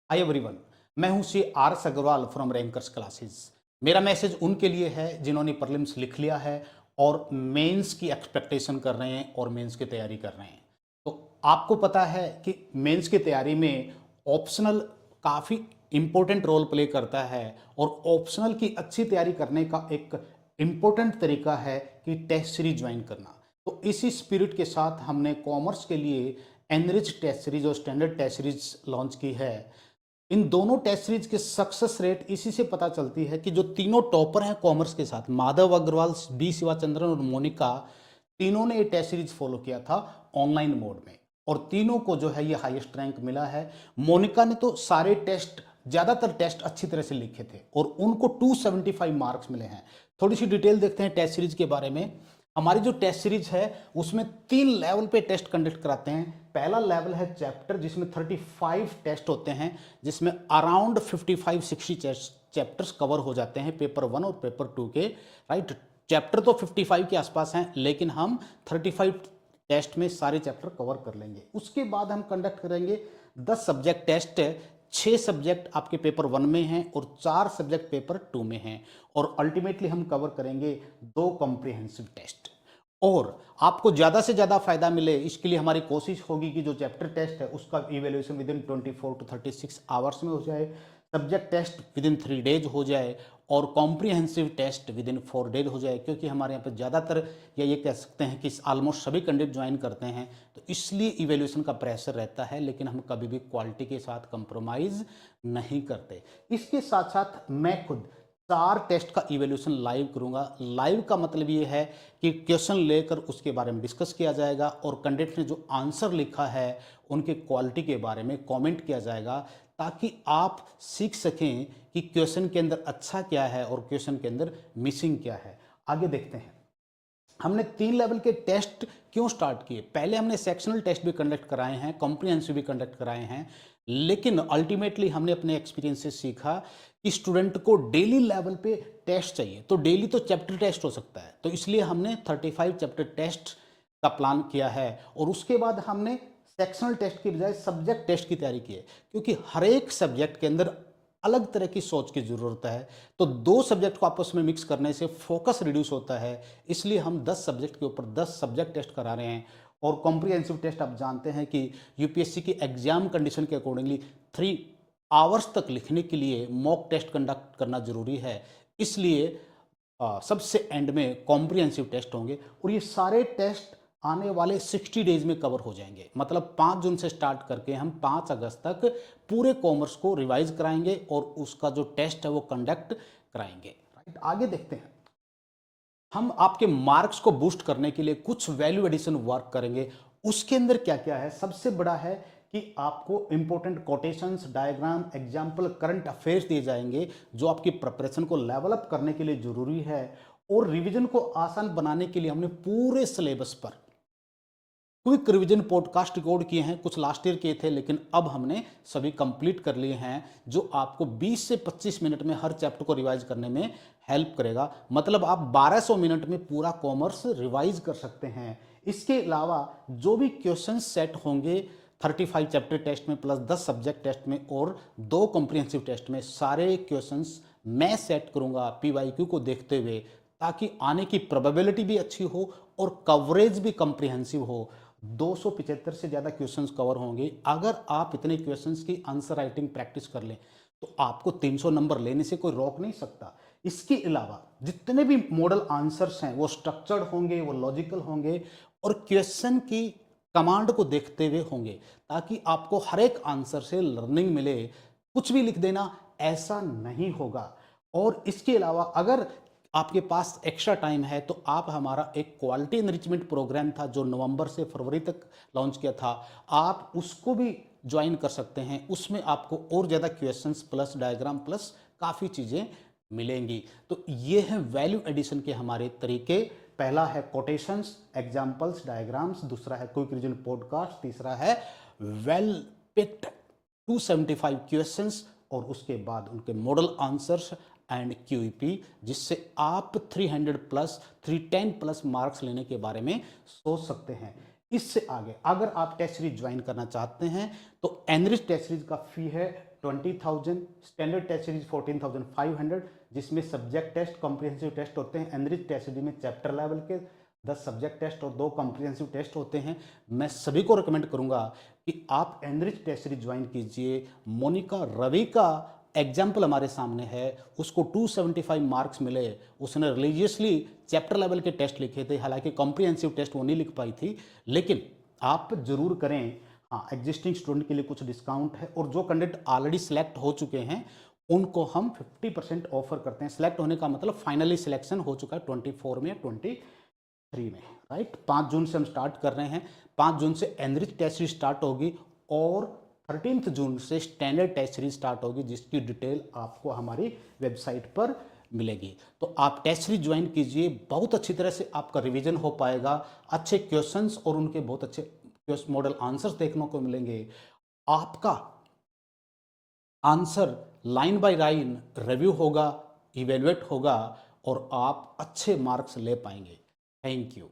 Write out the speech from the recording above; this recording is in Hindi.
हाय एवरीवन, मैं हूं Shri R S Agrawal from rankers classes. मेरा मैसेज उनके लिए है जिन्होंने प्रीलिम्स लिख लिया है और मेंस की एक्सपेक्टेशन कर रहे हैं और मेंस की तैयारी कर रहे हैं। तो आपको पता है कि मेंस की तैयारी में ऑप्शनल काफ़ी इम्पोर्टेंट रोल प्ले करता है और ऑप्शनल की अच्छी तैयारी करने का एक इम्पोर्टेंट तरीका है कि टेस्ट सीरीज ज्वाइन करना। तो इसी स्पिरिट के साथ हमने कॉमर्स के लिए एनरिच टेस्ट सीरीज और स्टैंडर्ड टेस्ट सीरीज लॉन्च की है। इन दोनों टेस्ट सीरीज के सक्सेस रेट इसी से पता चलती है कि जो तीनों टॉपर हैं कॉमर्स के साथ, माधव अग्रवाल, बी शिवाचंद्रन और मोनिका, तीनों ने ये टेस्ट सीरीज फॉलो किया था ऑनलाइन मोड में और तीनों को जो है ये हाईएस्ट रैंक मिला है। मोनिका ने तो सारे टेस्ट, ज़्यादातर टेस्ट अच्छी तरह से लिखे थे और उनको 275 मार्क्स मिले हैं। थोड़ी सी डिटेल देखते हैं टेस्ट सीरीज के बारे में। हमारी जो टेस्ट सीरीज है उसमें 3 लेवल पे टेस्ट कंडक्ट कराते हैं। पहला लेवल है चैप्टर, जिसमें 35 टेस्ट होते हैं, जिसमें अराउंड 55-60 चैप्टर्स कवर हो जाते हैं पेपर 1 और पेपर 2 के। राइट, चैप्टर तो 55 के आसपास हैं, लेकिन हम 35 टेस्ट में सारे चैप्टर कवर कर लेंगे। उसके बाद हम कंडक्ट करेंगे 10 सब्जेक्ट टेस्ट। 6 सब्जेक्ट आपके पेपर 1 में हैं और 4 सब्जेक्ट पेपर 2 में हैं और अल्टीमेटली हम कवर करेंगे 2 कॉम्प्रिहेंसिव टेस्ट। और आपको ज़्यादा से ज़्यादा फायदा मिले इसके लिए हमारी कोशिश होगी कि जो चैप्टर टेस्ट है उसका evaluation within 24 to 36 hours में हो जाए, subject test within 3 days हो जाए और comprehensive test within 4 days हो जाए। क्योंकि हमारे यहाँ पर ज़्यादातर, या ये कह सकते हैं कि ऑलमोस्ट सभी कैंडिडेट ज्वाइन करते हैं, तो इसलिए इवेल्यूएशन का प्रेशर रहता है, लेकिन हम कभी भी क्वालिटी के साथ कंप्रोमाइज़ नहीं करते। इसके साथ साथ मैं खुद 4 टेस्ट का इवैल्यूएशन लाइव करूंगा। लाइव का मतलब ये है कि क्वेश्चन लेकर उसके बारे में डिस्कस किया जाएगा और कैंडिडेट ने जो आंसर लिखा है उनके क्वालिटी के बारे में कमेंट किया जाएगा, ताकि आप सीख सकें कि क्वेश्चन के अंदर अच्छा क्या है और क्वेश्चन के अंदर मिसिंग क्या है। आगे देखते हैं हमने 3 लेवल के टेस्ट क्यों स्टार्ट किए। पहले हमने सेक्शनल टेस्ट भी कंडक्ट कराए हैं, कॉम्प्रिहेंसिव भी कंडक्ट कराए हैं, लेकिन अल्टीमेटली हमने अपने एक्सपीरियंस से सीखा कि स्टूडेंट को डेली लेवल पे टेस्ट चाहिए। तो डेली तो चैप्टर टेस्ट हो सकता है, तो इसलिए हमने 35 चैप्टर टेस्ट का प्लान किया है और उसके बाद हमने सेक्शनल टेस्ट की बजाय सब्जेक्ट टेस्ट की तैयारी की है, क्योंकि हर एक सब्जेक्ट के अंदर अलग तरह की सोच की ज़रूरत है। तो 2 सब्जेक्ट को आपस में मिक्स करने से फोकस रिड्यूस होता है, इसलिए हम 10 सब्जेक्ट के ऊपर 10 सब्जेक्ट टेस्ट करा रहे हैं। और कॉम्प्रिहेंसिव टेस्ट आप जानते हैं कि यूपीएससी की एग्जाम कंडीशन के अकॉर्डिंगली 3 आवर्स तक लिखने के लिए मॉक टेस्ट कंडक्ट करना जरूरी है, इसलिए सबसे एंड में कॉम्प्रिहेंसिव टेस्ट होंगे और ये सारे टेस्ट आने वाले 60 डेज में कवर हो जाएंगे। मतलब 5 जून से स्टार्ट करके हम 5 अगस्त तक पूरे कॉमर्स को रिवाइज कराएंगे और उसका जो टेस्ट है वो कंडक्ट कराएंगे। राइट, आगे देखते हैं। हम आपके मार्क्स को बूस्ट करने के लिए कुछ वैल्यू एडिशन वर्क करेंगे। उसके अंदर क्या क्या है, सबसे बड़ा है कि आपको important quotations, diagram, example, current affairs दिए जाएंगे जो आपकी प्रिपरेशन को लेवल अप करने के लिए जरूरी है। और रिवीजन को आसान बनाने के लिए हमने पूरे सिलेबस पर क्विक रिवीजन पॉडकास्ट रिकॉर्ड किए हैं। कुछ लास्ट ईयर किए थे, लेकिन अब हमने सभी कंप्लीट कर लिए हैं, जो आपको 20 से 25 मिनट में हर चैप्टर को रिवाइज करने में हेल्प करेगा। मतलब आप 1200 मिनट में पूरा कॉमर्स रिवाइज कर सकते हैं। इसके अलावा जो भी क्वेश्चन सेट होंगे 35 चैप्टर टेस्ट में प्लस 10 सब्जेक्ट टेस्ट में और 2 कॉम्प्रिहेंसिव टेस्ट में, सारे क्वेश्चंस मैं सेट करूंगा पीवाईक्यू को देखते हुए, ताकि आने की प्रोबेबिलिटी भी अच्छी हो और कवरेज भी कॉम्प्रिहेंसिव हो। 275 से ज़्यादा क्वेश्चंस कवर होंगे। अगर आप इतने क्वेश्चंस की आंसर राइटिंग प्रैक्टिस कर लें तो आपको 300 नंबर लेने से कोई रोक नहीं सकता। इसके अलावा जितने भी मॉडल आंसर्स हैं वो स्ट्रक्चर्ड होंगे, वो लॉजिकल होंगे और क्वेश्चन की कमांड को देखते हुए होंगे, ताकि आपको हर एक आंसर से लर्निंग मिले। कुछ भी लिख देना ऐसा नहीं होगा। और इसके अलावा अगर आपके पास एक्स्ट्रा टाइम है तो आप हमारा एक क्वालिटी एनरिचमेंट प्रोग्राम था जो नवंबर से फरवरी तक लॉन्च किया था, आप उसको भी ज्वाइन कर सकते हैं। उसमें आपको और ज़्यादा क्वेश्चंस प्लस डायग्राम प्लस काफ़ी चीज़ें मिलेंगी। तो ये है वैल्यू एडिशन के हमारे तरीके। पहला है कोटेशंस, एग्जाम्पल्स, डायग्राम्स, दूसरा है क्विक रिवीजन पॉडकास्ट, तीसरा है वेल पिक्ड 275 क्वेश्चंस और उसके बाद उनके मॉडल आंसर्स एंड क्यूईपी, जिससे आप 300 प्लस 310 प्लस मार्क्स लेने के बारे में सोच सकते हैं। इससे आगे अगर आप टेस्ट सीरीज ज्वाइन करना चाहते हैं तो एनरिच टेस्ट सीरीज का फी है 20,000, स्टैंडर्ड टेस्ट सीरीज 14,500, जिसमें सब्जेक्ट टेस्ट कॉम्प्रिहेंसिव टेस्ट होते हैं। एनरिच टेस्ट सीरीज में चैप्टर लेवल के 10 सब्जेक्ट टेस्ट और 2 कॉम्प्रिहेंसिव टेस्ट होते हैं। मैं सभी को रिकमेंड करूंगा कि आप एनरिच टेस्ट सीरीज ज्वाइन कीजिए। मोनिका रवि का एग्जाम्पल हमारे सामने है, उसको 275 मार्क्स मिले, उसने रिलीजियसली चैप्टर लेवल के टेस्ट लिखे थे, हालांकि कॉम्प्रिहेंसिव टेस्ट वो नहीं लिख पाई थी, लेकिन आप जरूर करें। हाँ, एग्जिस्टिंग स्टूडेंट के लिए कुछ डिस्काउंट है और जो कैंडिडेट ऑलरेडी सिलेक्ट हो चुके हैं उनको हम 50% ऑफर करते हैं। सिलेक्ट होने का मतलब फाइनली सिलेक्शन हो चुका है 24 में, 23 में, राइट। 5 जून से हम स्टार्ट कर रहे हैं। 5 जून से एनरिच टेस्ट सीरीज स्टार्ट होगी और 13 जून से स्टैंडर्ड टेस्ट सीरीज स्टार्ट होगी, जिसकी डिटेल आपको हमारी वेबसाइट पर मिलेगी। तो आप टेस्ट सीरीज ज्वाइन कीजिए, बहुत अच्छी तरह से आपका रिवीजन हो पाएगा, अच्छे क्वेश्चंस और उनके बहुत अच्छे मॉडल आंसर्स देखने को मिलेंगे। आपका answer line by line review होगा, इवेलुएट होगा और आप अच्छे मार्क्स ले पाएंगे। Thank you.